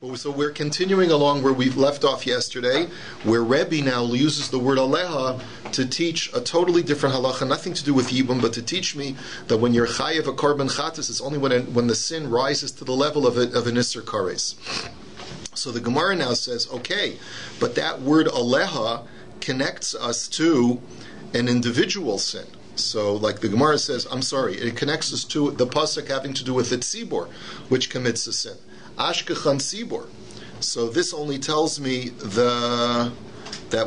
So we're continuing along where we left off yesterday, where Rabbi now uses the word aleha to teach a totally different halacha, nothing to do with yibum, but to teach me that when you're chayav a korban chatas, it's only when the sin rises to the level of an isser kares. So the Gemara now says, okay, but that word aleha connects us to an individual sin. So, like the Gemara says, it connects us to the pasuk having to do with the tzibor, which commits a sin. Ashkechan Sibor. So this only tells me that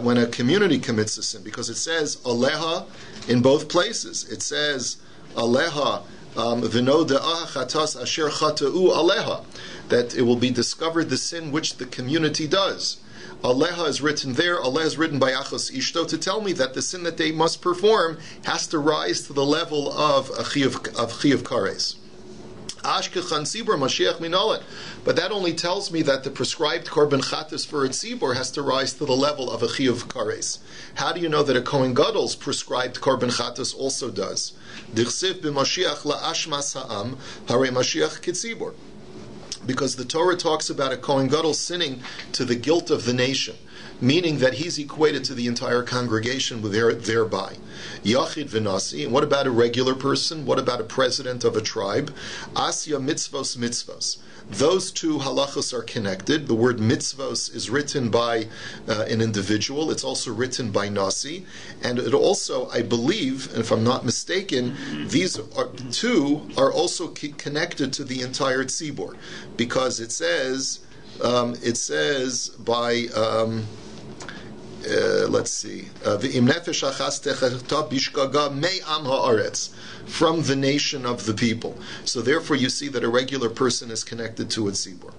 when a community commits a sin, because it says aleha in both places. It says aleha v'no de'ah chatas asher chata'u aleha, that it will be discovered the sin which the community does. Aleha is written there. Aleha is written by Achos Ishto to tell me that the sin that they must perform has to rise to the level of Chiyav Kares. Ashkechan Sibor Mashiach Minolet. But that only tells me that the prescribed korban chatas for a tzibor has to rise to the level of a chiyuv kares. How do you know that a Kohen Gadol's prescribed korban chatas also does? Dichsiv b'Mashiach la'ashmas ha'am harei Mashiach kitzibor. Because the Torah talks about a Kohen Gadol sinning to the guilt of the nation, meaning that he's equated to the entire congregation thereby. Yachid v'nasi, and what about a regular person? What about a president of a tribe? Asya mitzvos mitzvos. Those two halachos are connected. The word mitzvos is written by an individual. It's also written by nasi. And it also, I believe, if I'm not mistaken, these two are also connected to the entire tzibor. Because it says by... let's see. From the nation of the people. So therefore you see that a regular person is connected to a tzibor.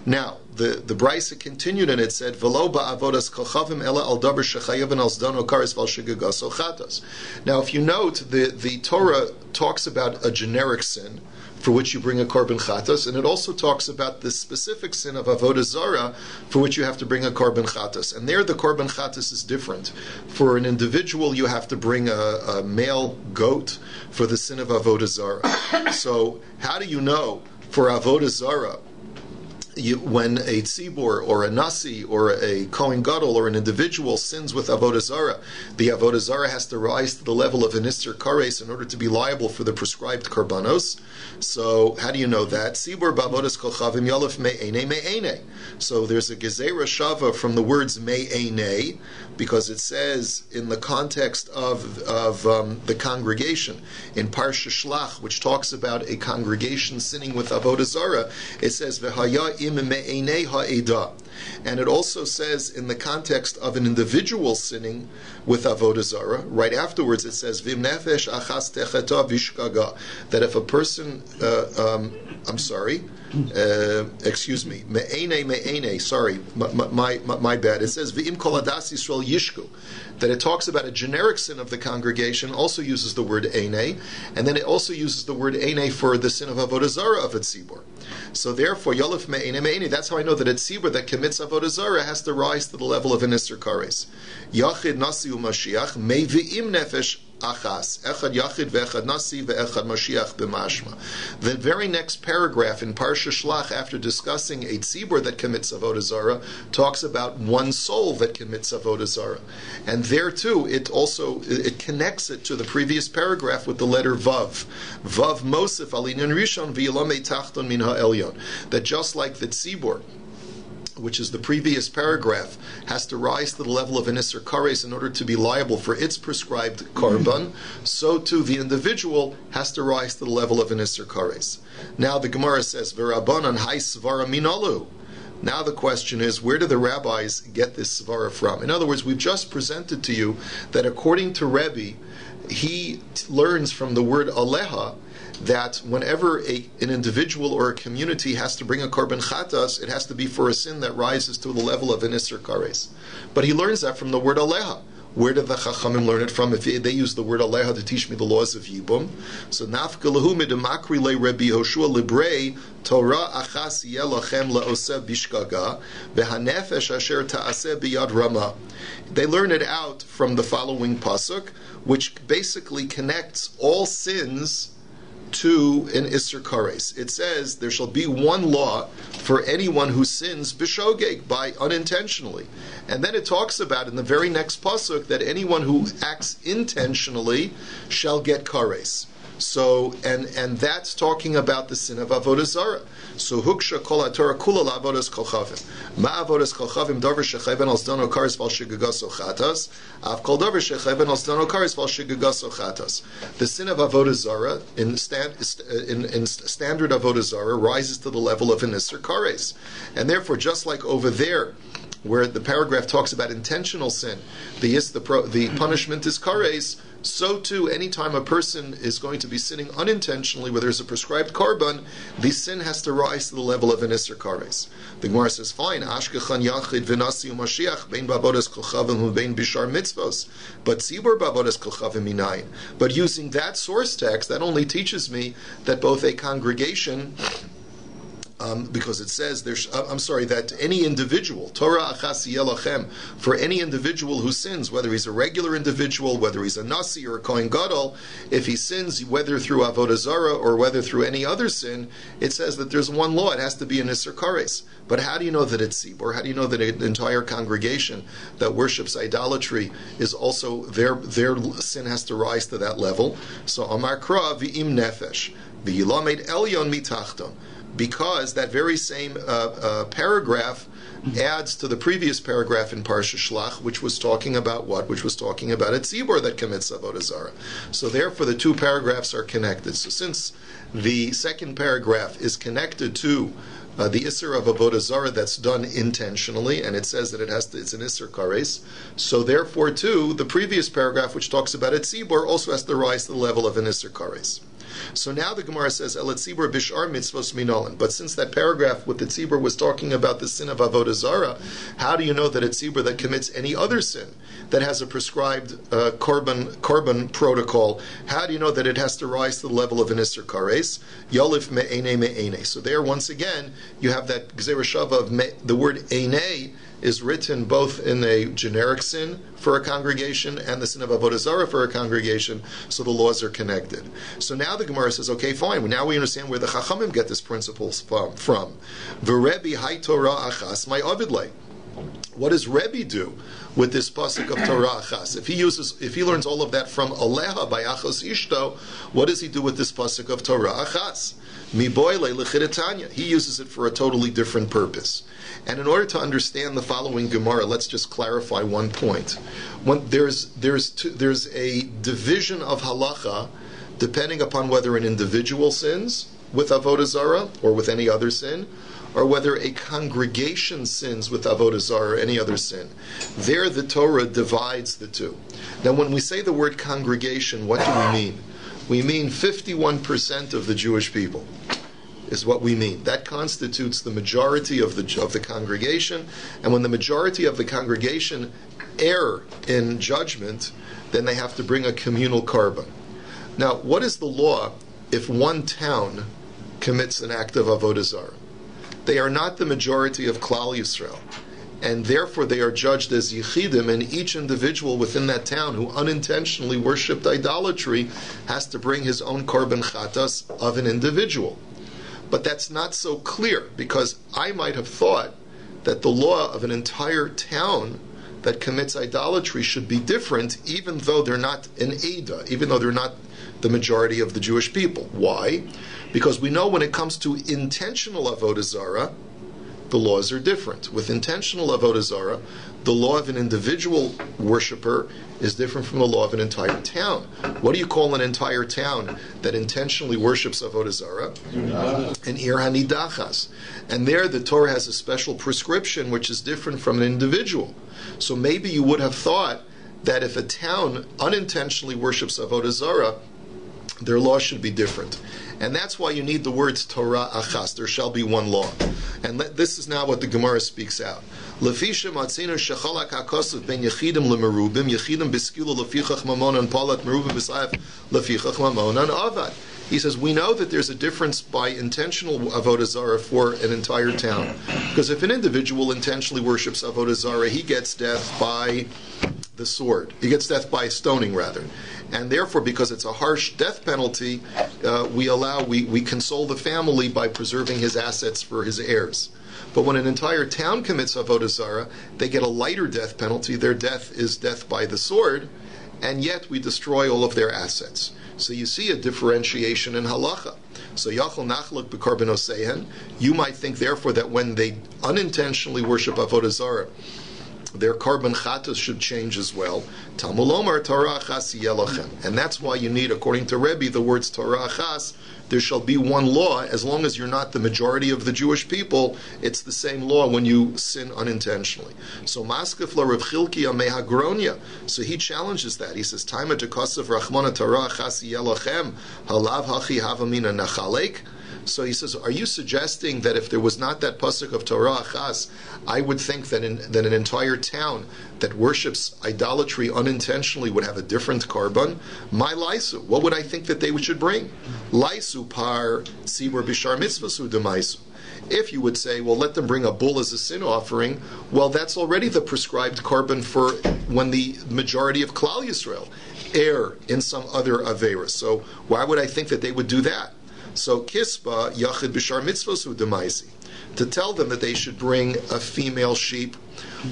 Now, the Brisa continued and it said, V'lo ba'avodas kochavim ela al daber shechayavin al zdono kares val shegagas chatas. Now, if you note, the Torah talks about a generic sin for which you bring a korban chatas, and it also talks about the specific sin of avodah zara for which you have to bring a korban chatas. And there the korban chatas is different. For an individual, you have to bring a male goat for the sin of avodah zara. So how do you know for avodah zara, when a tzibor or a nasi or a Kohen Gadol or an individual sins with avodah zara, the avodah zara has to rise to the level of an isser kares in order to be liable for the prescribed korbanos. So how do you know that? Tzibor ba'avodas kochavim yalef me'ene me'ene. So there's a gezerah shava from the words me'ene, because it says in the context of the congregation in Parsha Shlach, which talks about a congregation sinning with avodah zara, it says v'haya im me'enei ha'eda. And it also says in the context of an individual sinning with avodah zara, right afterwards it says v'im nefesh achas techeta vishkaga, that if a person excuse me, me'ene, sorry, my bad. It says v'im kol hadas Yisrael yishku, that it talks about a generic sin of the congregation, also uses the word ene, and then it also uses the word ene for the sin of avodah zara of a tzibor. So therefore, yolef me'ene me'ene, that's how I know that a tzibor that commits avodah zara has to rise to the level of an isser kares. Yachid nasi u'mashiach me'vi'im nefesh achas, echad yachid ve'echad nasi ve'echad mashiach b'mashma. The very next paragraph in Parsha Shlach, after discussing a tzibor that commits avodah zara, talks about one soul that commits avodah zara, and there too it connects it to the previous paragraph with the letter vav. Vav mosif alinyan rishon v'yilomei tachton min ha'elyon. That just like the tzibor, which is the previous paragraph, has to rise to the level of an isser kares in order to be liable for its prescribed korban, so too the individual has to rise to the level of an isser kares. Now the Gemara says, V'rabanan hai svara minalu. Now the question is, where do the rabbis get this svara from? In other words, we've just presented to you that according to Rabbi, he learns from the word aleha that whenever an individual or a community has to bring a korban chatas, it has to be for a sin that rises to the level of an isser kares. But he learns that from the word aleha. Where did the Chachamim learn it from? If they use the word aleha to teach me the laws of Yibum. So nafka lahu midemakri le Rabbi Hoshua librei Torah achas yelachem leoseh bishkaga v'hanefesh asher ta'aseh biyad rama. They learn it out from the following pasuk, which basically connects all sins to an Isser Kares. It says there shall be one law for anyone who sins b'shogeg, by unintentionally. And then it talks about in the very next pasuk that anyone who acts intentionally shall get Kares. So, and that's talking about the sin of avodah zarah. So, huksha kol haTorah kula la'avodas kol chavim. Ma avodas kol chavim davar shechayven al zdono kares val shigagas chatas. Av kol davar shechayven al zdono kares val shigagas chatas. The sin of avodah zarah in standard avodah zarah rises to the level of an isser kares, and therefore, just like over there, where the paragraph talks about intentional sin, the punishment is kares. So too, anytime a person is going to be sinning unintentionally, where there's a prescribed korban, the sin has to rise to the level of an isser kares. The Gemara says, fine, ashkechan yachid v'nasi u'mashiach, bein bavodas kol chavim u'bein bishar mitzvos, but tzibur bavodas kol chavim minayin. But using that source text, that only teaches me that both a congregation, because it says that any individual, Torah achas yelachem, for any individual who sins, whether he's a regular individual, whether he's a nasi or a kohen gadol, if he sins whether through avodah zarah or whether through any other sin, it says that there's one law, it has to be an isser kares. But how do you know that it's tzibur? How do you know that an entire congregation that worships idolatry is also, their sin has to rise to that level? So Amar Kra v'im nefesh v'yilamed elyon mitachton, because that very same paragraph adds to the previous paragraph in Parsha Shlach, which was talking about what? Which was talking about a tzibur that commits avodah zarah. So therefore, the two paragraphs are connected. So since the second paragraph is connected to the isser of avodah zarah that's done intentionally, and it says that it's an isser kares, so therefore too, the previous paragraph, which talks about a tzibur, also has to rise to the level of an isser kares. So now the Gemara says, El tzibur bishar mitzvos minolan. But since that paragraph with the tzibur was talking about the sin of avodah zarah, how do you know that a tzibur that commits any other sin that has a prescribed korban protocol, how do you know that it has to rise to the level of an isser kares? Yolif me'ene me'ene. So there, once again, you have that gzera shava of the word ene is written both in a generic sin for a congregation and the sin of avodah zarah for a congregation, so the laws are connected. So now the Gemara says, okay, fine, now we understand where the Chachamim get this principle from. V'Rebbi hay Torah achas my avidlei. What does Rabbi do with this pasuk of Torah achas? If he learns all of that from Aleha by Achos Ishto, what does he do with this pasuk of Torah achas? Mi boile l'chidetanya. He uses it for a totally different purpose. And in order to understand the following Gemara, let's just clarify one point. When there's a division of halacha depending upon whether an individual sins with avodah zarah or with any other sin, or whether a congregation sins with avodah zarah or any other sin. There the Torah divides the two. Now when we say the word congregation, what do we mean? We mean 51% of the Jewish people is what we mean. That constitutes the majority of the congregation, and when the majority of the congregation err in judgment, then they have to bring a communal korban. Now, what is the law if one town commits an act of avodah zarah? They are not the majority of Klal Yisrael, and therefore they are judged as yichidim, and each individual within that town who unintentionally worshipped idolatry has to bring his own korban chatas of an individual. But that's not so clear, because I might have thought that the law of an entire town that commits idolatry should be different, even though they're not an Eidah, even though they're not the majority of the Jewish people. Why? Because we know when it comes to intentional avodah zarah, the laws are different. With intentional avodah zarah, the law of an individual worshiper is different from the law of an entire town. What do you call an entire town that intentionally worships avodah zarah? An ir hanidachas. And there the Torah has a special prescription which is different from an individual. So maybe you would have thought that if a town unintentionally worships avodah zarah, their law should be different. And that's why you need the words Torah achas, there shall be one law. And this is now what the Gemara speaks out. Lefisha matzinu shechalak hakosuf ben yechidim lemerubim, yechidim beskila lefichach mamonan palat merubim b'sayef lefichach mamonan avad. He says, we know that there's a difference by intentional avodah zarah for an entire town. Because if an individual intentionally worships avodah zarah, he gets death by the sword. He gets death by stoning, rather. and therefore, because it's a harsh death penalty, we console the family by preserving his assets for his heirs. But when an entire town commits avodah zarah, they get a lighter death penalty. Their death is death by the sword, and yet we destroy all of their assets. So you see a differentiation in halacha. So yachol nachluk b'korbanosehen. You might think, therefore, that when they unintentionally worship avodah zarah, their korban chatas should change as well. Talmud lomar Torah achas yelochem, and that's why you need, according to Rabbi, the words Torah achas. There shall be one law, as long as you're not the majority of the Jewish people. It's the same law when you sin unintentionally. So maskef la Rav Chilkiya mehagronya. So he challenges that. He says, "Taima dekasav rachmana Torah achas yelochem halav hachi havamina nachalek." So he says, are you suggesting that if there was not that pasuk of Torah achas, I would think that an entire town that worships idolatry unintentionally would have a different korban? My laisu, what would I think that they should bring? Laisu par tzibur bishar mitzvasu demaisu. If you would say, well, let them bring a bull as a sin offering, well, that's already the prescribed korban for when the majority of Klal Yisrael err in some other avera. So why would I think that they would do that? So kispa yachid b'shar mitzvos demaisi, to tell them that they should bring a female sheep.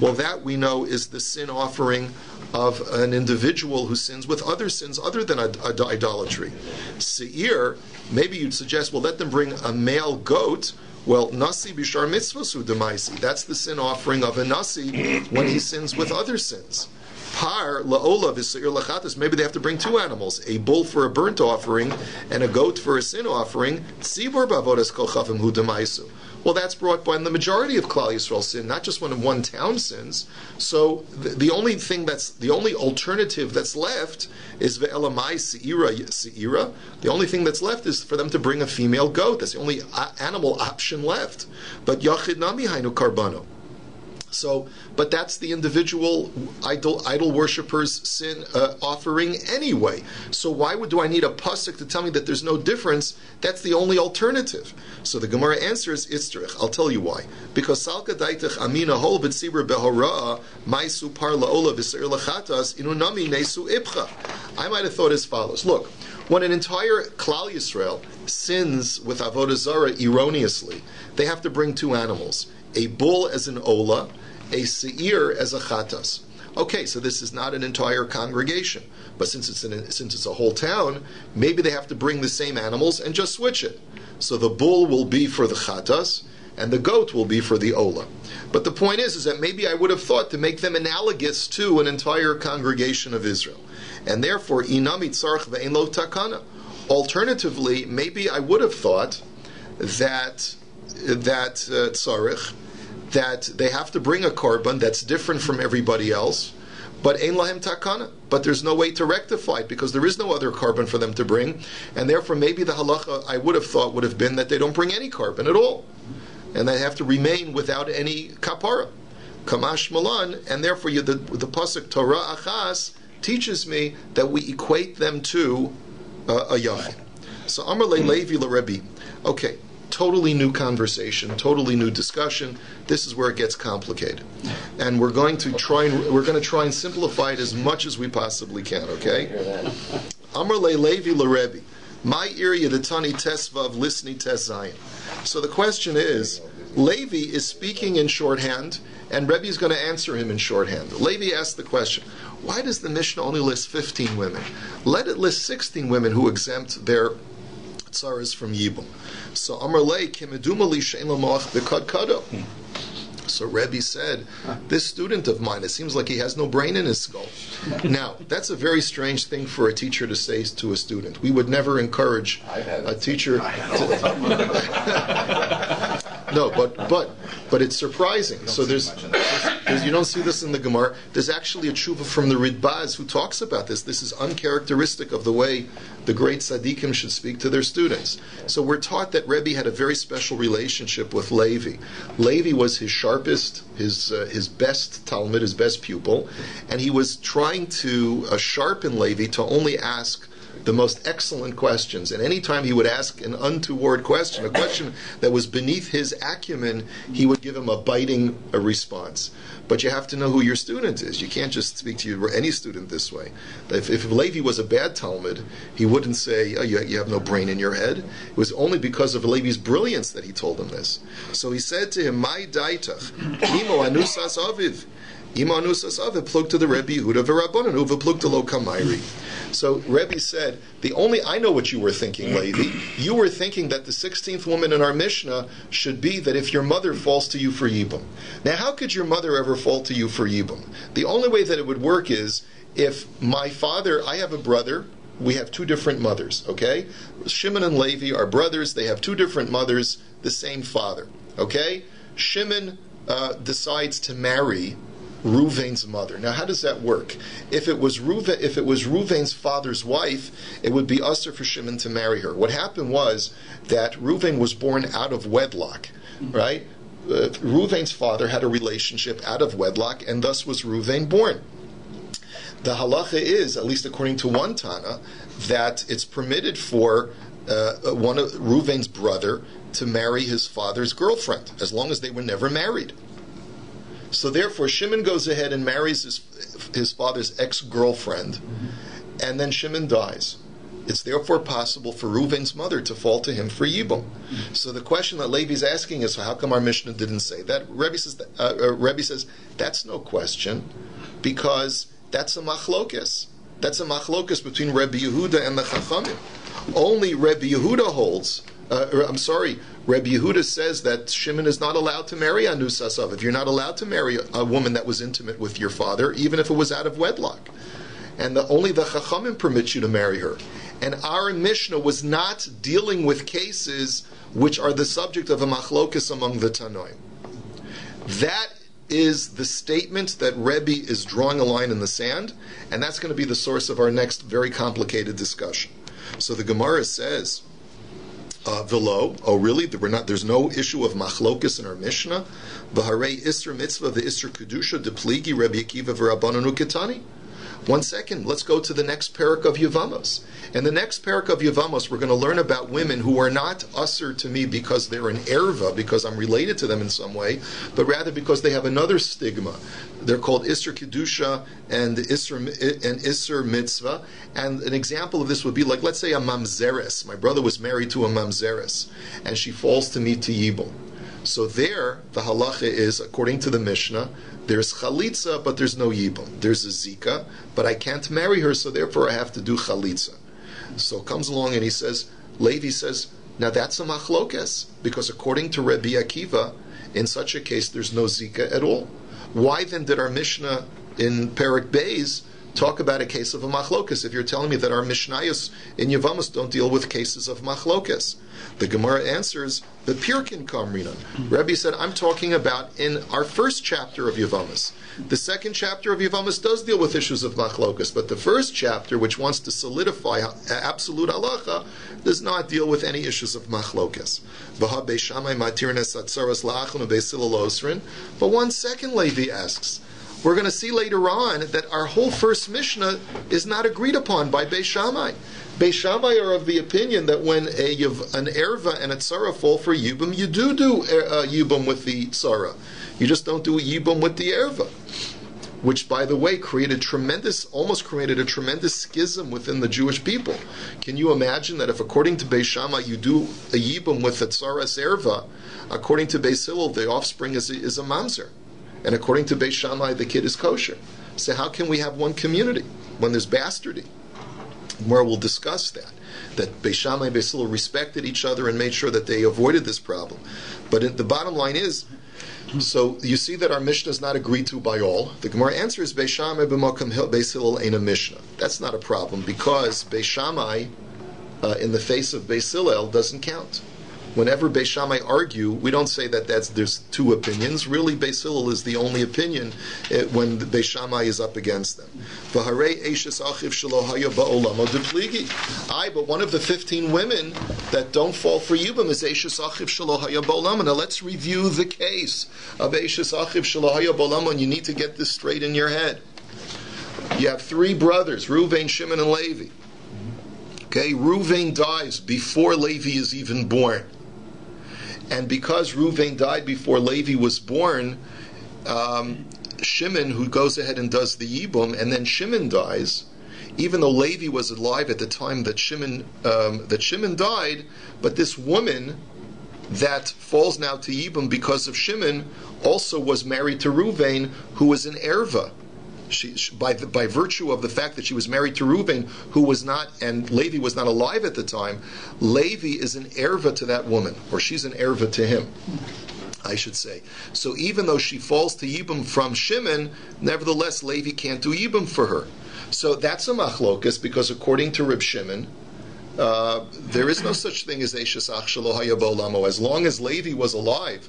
Well, that we know is the sin offering of an individual who sins with other sins other than idolatry. Seir, maybe you'd suggest, well, let them bring a male goat. Well, nasi b'shar mitzvos demaisi, that's the sin offering of a nasi when he sins with other sins. Par la'ola v'seir lachatas. Maybe they have to bring two animals: a bull for a burnt offering and a goat for a sin offering. Tzibur b'avodas kol chavim hu demaisu. Well, that's brought by the majority of Klal Yisrael sin, not just when one town sins. So the only alternative that's left is ve'elamai seira. The only thing that's left is for them to bring a female goat. That's the only animal option left. But yachid nami hainu karbano. So, but that's the individual idol worshippers' sin offering anyway. So why do I need a pasuk to tell me that there's no difference? That's the only alternative. So the Gemara answers, Itzrich. I'll tell you why. Because salka daitach amina hol b'tzibur behorah maisu par laola v'seir lachatas inunami nesu ipcha. I might have thought as follows. Look, when an entire Klal Yisrael sins with avodah zarah erroneously, they have to bring two animals: a bull as an ola, a seir as a chatas. Okay, so this is not an entire congregation, but since it's a whole town, maybe they have to bring the same animals and just switch it. So the bull will be for the chatas, and the goat will be for the ola. But the point is that maybe I would have thought to make them analogous to an entire congregation of Israel, and therefore inami tzarch ve'en lo takana. Alternatively, maybe I would have thought that tzarich, that they have to bring a korban that's different from everybody else, but ein lahem takana. But there's no way to rectify it because there is no other korban for them to bring, and therefore maybe the halacha I would have thought would have been that they don't bring any korban at all, and they have to remain without any kapara, kamash malan, and therefore the pasuk Torah achas teaches me that we equate them to a yachid. So Amar Levi Rabbi. Okay. Totally new conversation, totally new discussion. This is where it gets complicated, and we're going to try and simplify it as much as we possibly can. Okay. Amar Levi Rebbe, my area the tani tesvav lisni tes zayin. So the question is, Levi is speaking in shorthand, and Rebbe is going to answer him in shorthand. Levi asked the question: why does the Mishnah only list 15 women? Let it list 16 women who exempt their tzaras from yibum. So Amar Lei kimeduma li shein l'moach b'kad kado. So Rebbe said, this student of mine, it seems like he has no brain in his skull. Now, that's a very strange thing for a teacher to say to a student. We would never encourage a teacher to... No, but it's surprising. So there's you don't see this in the Gemara. There's actually a tshuva from the Ridbaz who talks about this. This is uncharacteristic of the way the great tzaddikim should speak to their students. So we're taught that Rebbe had a very special relationship with Levi. Levi was his sharpest, his best talmid, his best pupil, and he was trying to sharpen Levi to only ask the most excellent questions. And any time he would ask an untoward question, a question that was beneath his acumen, he would give him a biting response. But you have to know who your student is. You can't just speak to any student this way. If Levi was a bad Talmud, he wouldn't say, oh, you have no brain in your head. It was only because of Levi's brilliance that he told him this. So he said to him, "My daitach, imo anusas aviv, imo anusas aviv plug to the Rebbe Yehuda v'Rabbanan uva plug to lo kamayri." So Rebbe said, I know what you were thinking, Levi. You were thinking that the 16th woman in our Mishnah should be that if your mother falls to you for Yibum. Now, how could your mother ever fall to you for Yibum? The only way that it would work is if my father, I have a brother, we have two different mothers, okay? Shimon and Levi are brothers, they have two different mothers, the same father, okay? Shimon decides to marry Reuven's mother. Now, how does that work? If it was Reuven's father's wife, it would be usher for Shimon to marry her. What happened was that Reuven was born out of wedlock, right? Reuven's father had a relationship out of wedlock, and thus was Reuven born. The halacha is, at least according to one Tana, that it's permitted for one of Reuven's brother to marry his father's girlfriend, as long as they were never married. So therefore, Shimon goes ahead and marries his father's ex-girlfriend, and then Shimon dies. It's therefore possible for Reuven's mother to fall to him for Yibum. So the question that Levi's asking is, how come our Mishnah didn't say that? Rebbe says, that's no question, because that's a machlokes. That's a machlokes between Rebbe Yehuda and the Chachamim. Only Rebbe Yehuda holds, Rebbe Yehuda says that Shimon is not allowed to marry Anusas Aviv. You're not allowed to marry a woman that was intimate with your father, even if it was out of wedlock. And only the Chachamim permit you to marry her. And our Mishnah was not dealing with cases which are the subject of a machlokes among the Tanoim. That is the statement that Rebbe is drawing a line in the sand, and that's going to be the source of our next very complicated discussion. So the Gemara says, Velo, oh really? There's no issue of machlokus in our Mishnah. V'harei isra mitzvah v'isra kedusha depligi Rabbi Akiva v'Rabbanan uketani. 1 second, let's go to the next parak of Yevamos. In the next parak of Yevamos, we're going to learn about women who are not usher to me because they're an erva, because I'm related to them in some way, but rather because they have another stigma. They're called Isser Kedusha and Isser Mitzvah. And an example of this would be like, let's say a mamzeres. My brother was married to a mamzeres, and she falls to me to Yibum. So there, the halacha is, according to the Mishnah, there's chalitza, but there's no yibum. There's a zika, but I can't marry her, so therefore I have to do chalitza. So comes along and he says, Levi says, now that's a machlokes, because according to Rabbi Akiva, in such a case there's no zika at all. Why then did our Mishnah in Perek Beis talk about a case of a machlokes if you're telling me that our Mishnayos in Yevamos don't deal with cases of machlokes? The Gemara answers, the Pirkin Kamrinan. Rabbi said, I'm talking about in our first chapter of Yevamos. The second chapter of Yevamos does deal with issues of machlokas, but the first chapter, which wants to solidify absolute halacha, does not deal with any issues of machlokas. But 1 second, Levi asks, we're going to see later on that our whole first Mishnah is not agreed upon by Beis Shammai. Beis Shammai are of the opinion that when an erva and a tzara fall for yibum, you do yibum with the tzara. You just don't do yibum with the erva. Which, by the way, almost created a tremendous schism within the Jewish people. Can you imagine that if, according to Beis Shammai, you do a yibum with a tzaras erva, according to Beis Hillel, the offspring is a mamzer. And according to Beis Shammai, the kid is kosher. So how can we have one community when there's bastardy? Where we'll discuss that Beis Shammai and Beis Hillel respected each other and made sure that they avoided this problem. But the bottom line is, so you see that our Mishnah is not agreed to by all. The Gemara answer is Beis Shammai b'makom Beis Hillel ain't a Mishnah. That's not a problem because Beis Shammai in the face of Beis Hillel doesn't count. Whenever Beis Shammai argue, we don't say that there's two opinions. Really, Beis Hillel is the only opinion when Beis Shammai is up against them. But one of the 15 women that don't fall for Yibam is Eishes Achiv Shelo Haya Ba'olam. Now let's review the case of Eishes Achiv Shelo Haya Ba'olam, and you need to get this straight in your head. You have 3 brothers, Reuven, Shimon, and Levi. Okay, Reuven dies before Levi is even born. And because Reuven died before Levi was born, Shimon, who goes ahead and does the Yibum, and then Shimon dies, even though Levi was alive at the time that Shimon died, but this woman that falls now to Yibum because of Shimon also was married to Reuven, who was an erva. By virtue of the fact that she was married to Reuven, who was not, and Levi was not alive at the time, Levi is an erva to that woman, or she's an erva to him, I should say. So even though she falls to Yibum from Shimon, nevertheless Levi can't do Yibum for her. So that's a machlokas, because according to Reb Shimon, there is no such thing as Eishes Ach Shelo Haya Ba'olamo. As long as Levi was alive,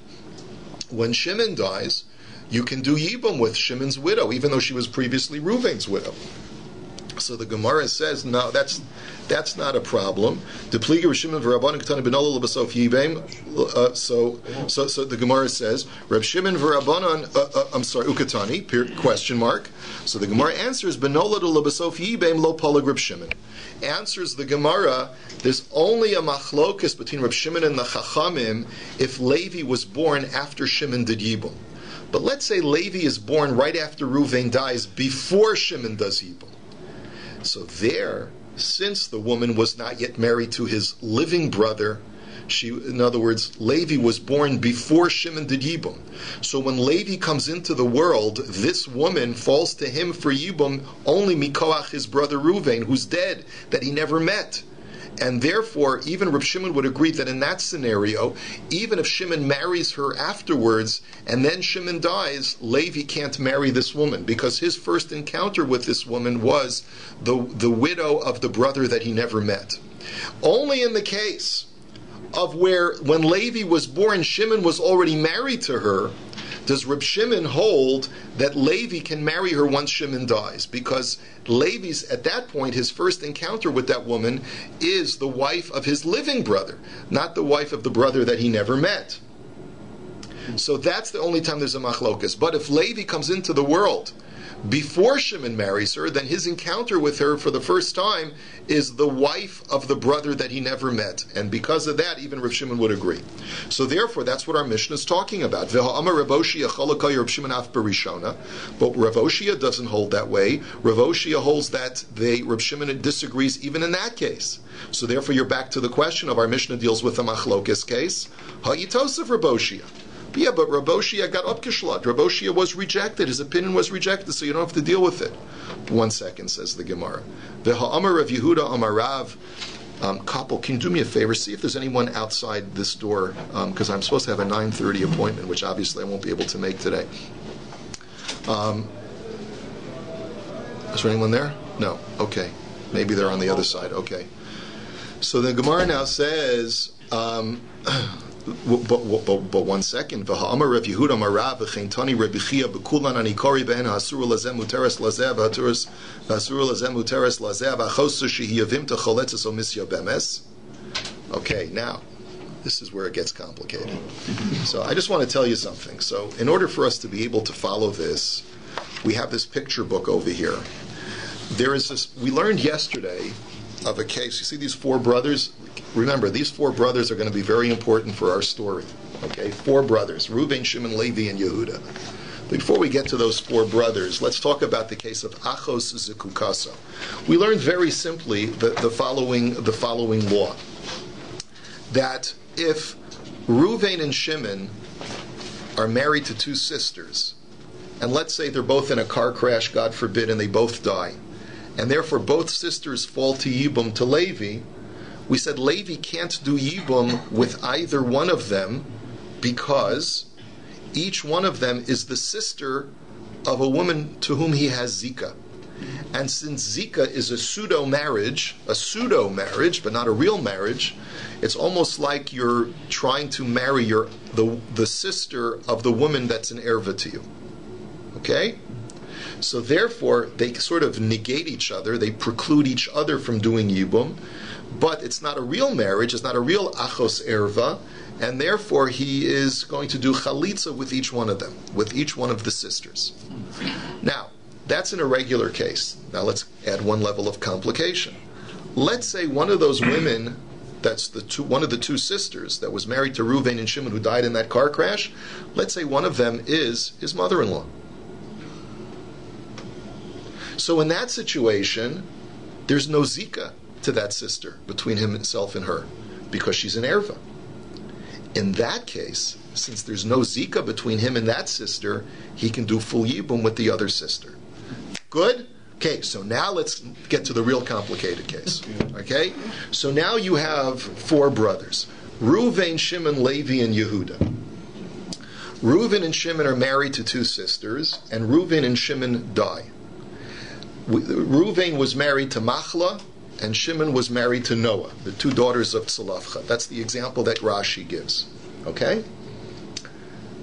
when Shimon dies, you can do Yibum with Shimon's widow, even though she was previously Reuven's widow. So the Gemara says, no, that's not a problem. So the Gemara says, Reb Shimon v'Rabbanan, ukatani, question mark. So the Gemara answers, lo polag Reb Shimon. Answers the Gemara, there's only a machlokus between Reb Shimon and the Chachamim if Levi was born after Shimon did Yibum. But let's say Levi is born right after Reuven dies, before Shimon does Yibum. So there, since the woman was not yet married to his living brother, in other words, Levi was born before Shimon did Yibum. So when Levi comes into the world, this woman falls to him for Yibum only mikoach his brother Reuven, who's dead, that he never met. And therefore, even Reb Shimon would agree that in that scenario, even if Shimon marries her afterwards, and then Shimon dies, Levi can't marry this woman, because his first encounter with this woman was the widow of the brother that he never met. Only in the case of where, when Levi was born, Shimon was already married to her, does Reb Shimon hold that Levi can marry her once Shimon dies? Because Levi's, at that point, his first encounter with that woman is the wife of his living brother, not the wife of the brother that he never met. So that's the only time there's a machlokas. But if Levi comes into the world before Shimon marries her, then his encounter with her for the first time is the wife of the brother that he never met. And because of that, even Rav Shimon would agree. So therefore, that's what our Mishnah is talking about. But Rav Oshia doesn't hold that way. Rav Oshia holds that Rav Shimon disagrees even in that case. So therefore, you're back to the question of our Mishnah deals with the machlokes case. Ha'yitosef Rav Oshia. Yeah, but Rav Oshia got upkishlad. Rav Oshia was rejected. His opinion was rejected, so you don't have to deal with it. 1 second, says the Gemara. V'ha'amar Rav Yehuda Amar Rav. Couple, can you do me a favor? See if there's anyone outside this door, because I'm supposed to have a 9:30 appointment, which obviously I won't be able to make today. Is there anyone there? No. Okay. Maybe they're on the other side. Okay. So the Gemara now says... But 1 second. V'ha'amar Rav Yehuda Marav v'cheintani Rabbi Chia b'kulan anikori ben ha'asur lazem muteres lazeh v'asur lazem muteres lazeh v'achosu shehiyavim t'choletzes o misya bemes. Okay, now this is where it gets complicated. So I just want to tell you something. So in order for us to be able to follow this, we have this picture book over here. There is this. We learned yesterday of a case. You see these 4 brothers. Remember, these 4 brothers are going to be very important for our story. Okay, 4 brothers: Reuven, Shimon, Levi, and Yehuda. Before we get to those 4 brothers, let's talk about the case of Achos Zekukaso. We learned very simply the following law: that if Reuven and Shimon are married to 2 sisters, and let's say they're both in a car crash, God forbid, and they both die, and therefore both sisters fall to Yibum to Levi, we said Levi can't do Yibum with either one of them because each one of them is the sister of a woman to whom he has Zika. And since Zika is a pseudo marriage, but not a real marriage, it's almost like you're trying to marry the sister of the woman that's an erva to you. Okay? So therefore, they sort of negate each other, they preclude each other from doing Yibum, but it's not a real marriage, it's not a real achos erva, and therefore he is going to do chalitza with each one of them, with each one of the sisters. Now, that's an irregular case. Now let's add one level of complication. Let's say one of those women, that's one of the two sisters that was married to Reuven and Shimon who died in that car crash, let's say one of them is his mother-in-law. So in that situation, there's no zika to that sister between himself and her, because she's an erva. In that case, since there's no zika between him and that sister, he can do full yibum with the other sister. Good? Okay, so now let's get to the real complicated case. Okay? So now you have four brothers. Reuven, Shimon, Levi, and Yehuda. Reuven and Shimon are married to two sisters, and Reuven and Shimon die. Reuven was married to Machla, and Shimon was married to Noah, the two daughters of Tzalafcha. That's the example that Rashi gives. Okay?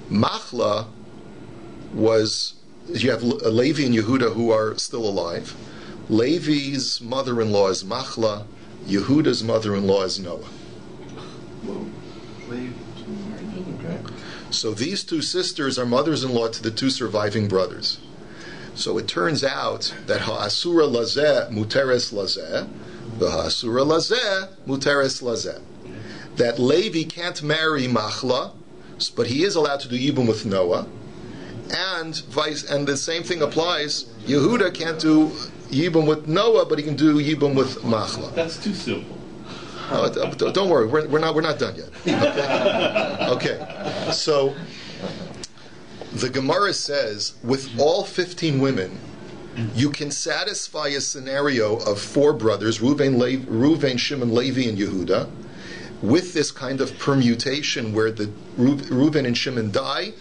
Machla was, you have Levi and Yehuda who are still alive. Levi's mother-in-law is Machla, Yehuda's mother-in-law is Noah. Okay. So these two sisters are mothers-in-law to the two surviving brothers. So it turns out that ha'asura lazeh muteres lazeh, the ha'asura lazeh muteres lazeh. That Levi can't marry Machla, but he is allowed to do yibum with Noah, and the same thing applies. Yehuda can't do yibum with Noah, but he can do yibum with Machla. That's too simple. Don't worry, we're not done yet. Okay. So the Gemara says, with all 15 women, you can satisfy a scenario of four brothers, Reuven, Shimon, Levi, and Yehuda, with this kind of permutation where the Reuven and Shimon die,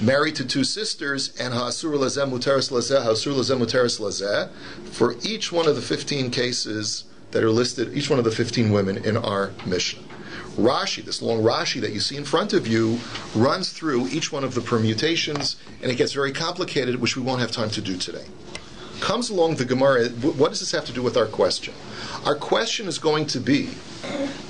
married to two sisters, and ha'asur lazeh muteres lazeh, ha'asur lazeh muteres lazeh, for each one of the 15 cases that are listed, each one of the 15 women in our Mishnah. Rashi, this long Rashi that you see in front of you, runs through each one of the permutations, and it gets very complicated, which we won't have time to do today. Comes along the Gemara, what does this have to do with our question? Our question is going to be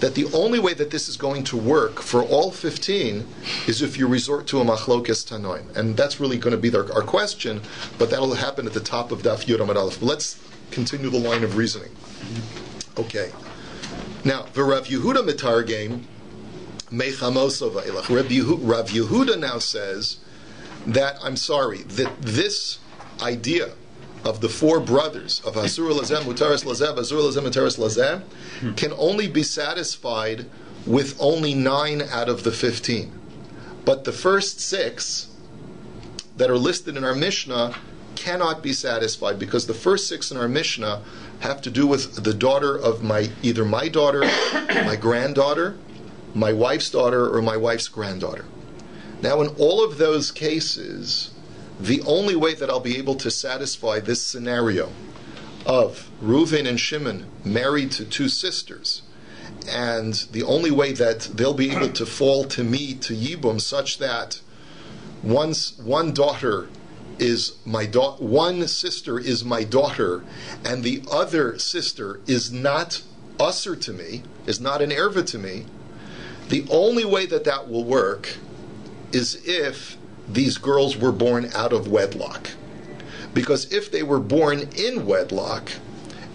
that the only way that this is going to work for all 15 is if you resort to a machlokes tanoim. And that's really going to be our question, but that'll happen at the top of DAF Yud Amud Aleph. Let's continue the line of reasoning. Okay. Now, the Rav Yehuda mitargem mechamos v'elach. Rav Yehuda now says that, I'm sorry, that this idea of the four brothers of Hasur Lazeh, Mutaris Lazeh, Hasur Lazeh, Mutaris Lazeh can only be satisfied with only 9 out of the 15. But the first 6 that are listed in our Mishnah cannot be satisfied, because the first 6 in our Mishnah have to do with the daughter of either my daughter, my granddaughter, my wife's daughter, or my wife's granddaughter. Now, in all of those cases, the only way that I'll be able to satisfy this scenario of Reuven and Shimon married to two sisters, and the only way that they'll be able to fall to me to Yibum such that one daughter is my one sister is my daughter, and the other sister is not usher to me, is not an erva to me, the only way that that will work is if these girls were born out of wedlock. Because if they were born in wedlock,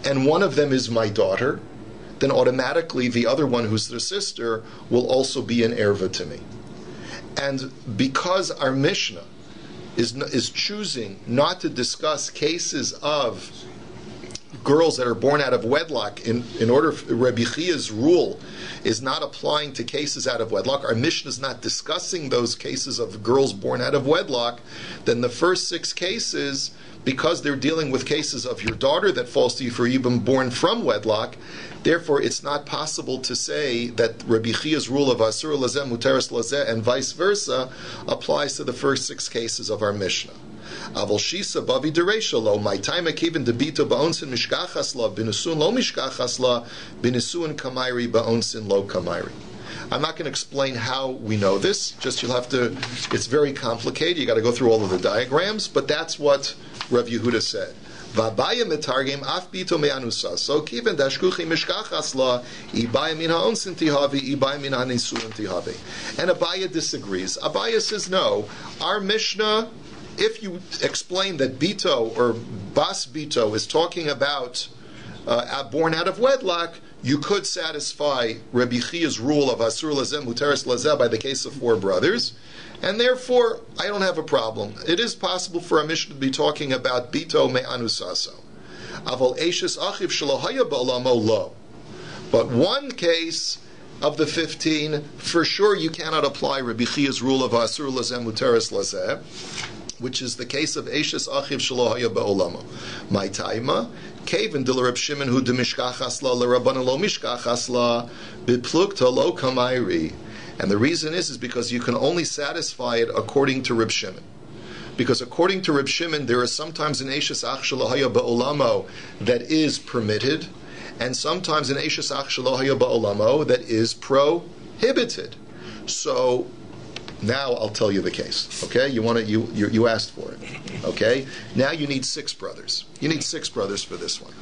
and one of them is my daughter, then automatically the other one, who's their sister, will also be an erva to me. And because our Mishnah is choosing not to discuss cases of girls that are born out of wedlock, in order, Rabbi Chia's rule is not applying to cases out of wedlock. Our Mishnah is not discussing those cases of girls born out of wedlock. Then the first 6 cases, because they're dealing with cases of your daughter that falls to you for Yibum born from wedlock, therefore it's not possible to say that Rabbi Chia's rule of Asur Lazeh, Muteris Lazeh, and vice versa applies to the first 6 cases of our Mishnah. Aval shisa bavi dereisha lo, my time akiven debito baonsin mishkachas la, binusun lo mishkachas la, binusun kamairi baonsin lo kamairi. I'm not going to explain how we know this, just you'll have to, it's very complicated, you got to go through all of the diagrams, but that's what Rav Yehuda said. V'abaya mitargem af bito me'anusa, so kiven dashkuchi mishkachas la, ibaya min ha'onsin tihavi, ibaya min ha'nisuin tihavi. And Abaya disagrees. Abaya says no, our Mishnah, if you explain that Bito or Bas Bito is talking about born out of wedlock, you could satisfy Rabbi Chia's rule of Asur Lazeh, Muteris Lazeh by the case of 4 brothers, and therefore I don't have a problem. It is possible for a Mishnah to be talking about Bito Me'anusaso. Aval Eishes Achiv Shalohaya Ba'olamo Lo. But one case of the 15, for sure you cannot apply Rabbi Chia's rule of Asur Lazeh, Muteris Lazeh, which is the case of Eishes Achiv Shalohaya Ba'olamo. My taima, Kaven de Reb Shimon hu de Mishkachas La L'Rabbanan Lo Mishkachas La B'Plukta Lo Kamayri. And the reason is because you can only satisfy it according to Reb Shimon. Because according to Reb Shimon, there is sometimes an Eishes Ach Shalohaya Ba'olamo that is permitted, and sometimes an Eishes Ach Shalohaya Ba'olamo that is prohibited. So now I'll tell you the case. Okay, you asked for it. Okay, now you need 6 brothers. You need 6 brothers for this one.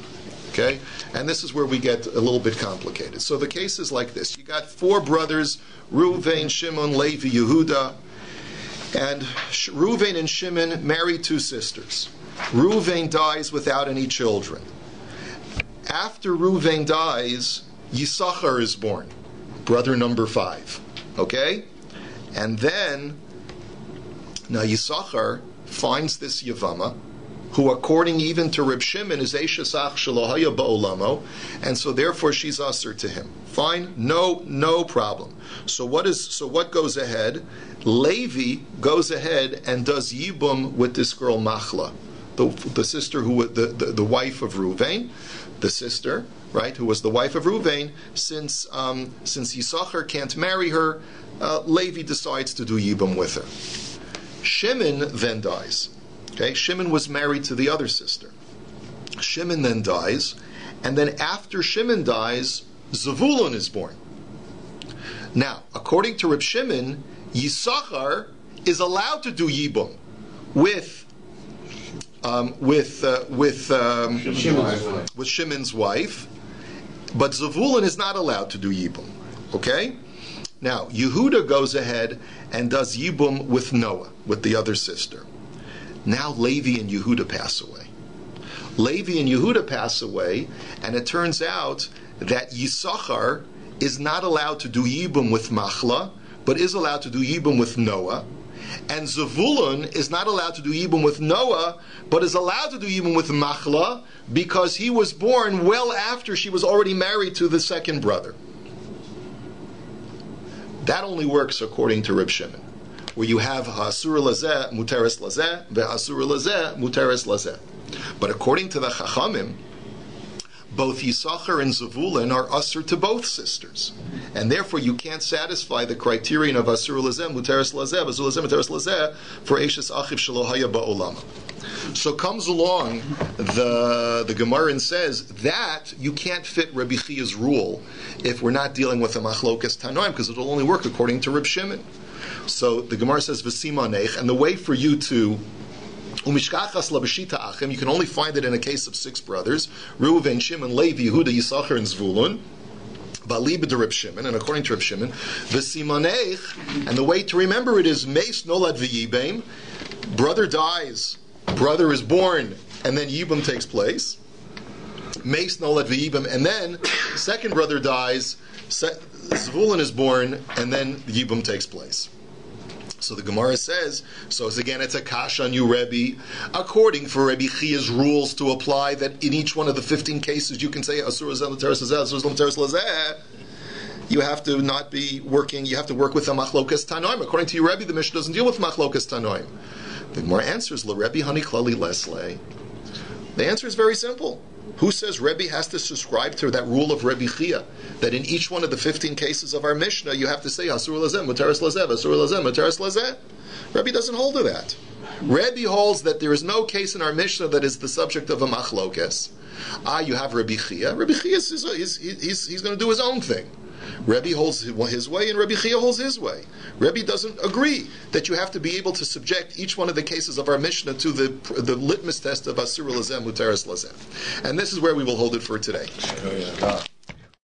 Okay, and this is where we get a little bit complicated. So the case is like this: you got 4 brothers, Reuven, Shimon, Levi, Yehuda, and Reuven and Shimon marry 2 sisters. Reuven dies without any children. After Reuven dies, Yisachar is born, brother number 5. Okay. And then, now Yisachar finds this Yevama, who according even to Reb Shimon is Eishes Ach Shalohaya Ba'olamo, and so therefore she's usher to him. Fine, no problem. So what goes ahead? Levi goes ahead and does Yibum with this girl Machla, the sister the wife of Reuven, the sister, right, who was the wife of Reuven. Since Yisachar can't marry her, Levi decides to do Yibum with her. Shimon then dies. Okay, Shimon was married to the other sister. Shimon then dies, and then after Shimon dies, Zevulun is born. Now, according to Reb Shimon, Yisachar is allowed to do Yibum with Shimon's wife, but Zevulun is not allowed to do Yibum. Okay? Now, Yehuda goes ahead and does Yibum with Noah, with the other sister. Now Levi and Yehuda pass away. Levi and Yehuda pass away, and it turns out that Yisachar is not allowed to do Yibum with Machla, but is allowed to do Yibum with Noah. And Zevulun is not allowed to do Yibum with Noah, but is allowed to do Yibum with Machla, because he was born well after she was already married to the second brother. That only works according to Reb Shimon, where you have Ha'asur Lazeh, Muteris Lazeh, Ve'asur Lazeh, Muteris Lazeh. But according to the Chachamim, both Yisachar and Zevulun are usher to both sisters, and therefore you can't satisfy the criterion of Asur Lazeh, Muteris Lazeh, Asur Lazeh, Muteris Lazeh for Eishes Achiv Shalohaya Ba'olama. So comes along the Gemara and says that you can't fit Rabbi Chia's rule if we're not dealing with a machlokas tanoim, because it will only work according to Reb Shimon. So the Gemara says v'simanech, and the way for you to umishkachas labashita achim, you can only find it in a case of 6 brothers: Reuven, Shimon, Levi, Yehuda, Yisachar, and Zvulun. Baliba de Reb Shimon, and according to Reb Shimon, v'simanech, and the way to remember it is meis nolad v'yibem. Brother dies, brother is born, and then Yibum takes place. Meis nolad v'yibem, and then second brother dies, Zvulun is born, and then Yibum takes place. So the Gemara says, it's a kash on you, Rebbe, according for Rebbe Chia's rules to apply, that in each one of the 15 cases you can say Asur Lazeh, Muteris Lazeh, Asur Lazeh, Muteris Lazeh. You have to not be working, you have to work with a machlokas tanoim. According to you, Rebbe, the Mishnah doesn't deal with machlokas tanoim. The Gemara answers, L'Rebbe Hani Klali Lesle. The answer is very simple. Who says Rebbe has to subscribe to that rule of Rebbe Chia, that in each one of the 15 cases of our Mishnah you have to say Asur Lazeh, Muteris Lazeh, Asur Lazeh, Muteris Lazeh? Rebbe doesn't hold to that. Rebbe holds that there is no case in our Mishnah that is the subject of a machlokes. You have Rebbe Chia. Rebbe Chia he's going to do his own thing. Rebbe holds his way and Rebbe Chia holds his way. Rebbe doesn't agree that you have to be able to subject each one of the cases of our Mishnah to the litmus test of Asur Lazeh, Muteris Lazeh. And this is where we will hold it for today.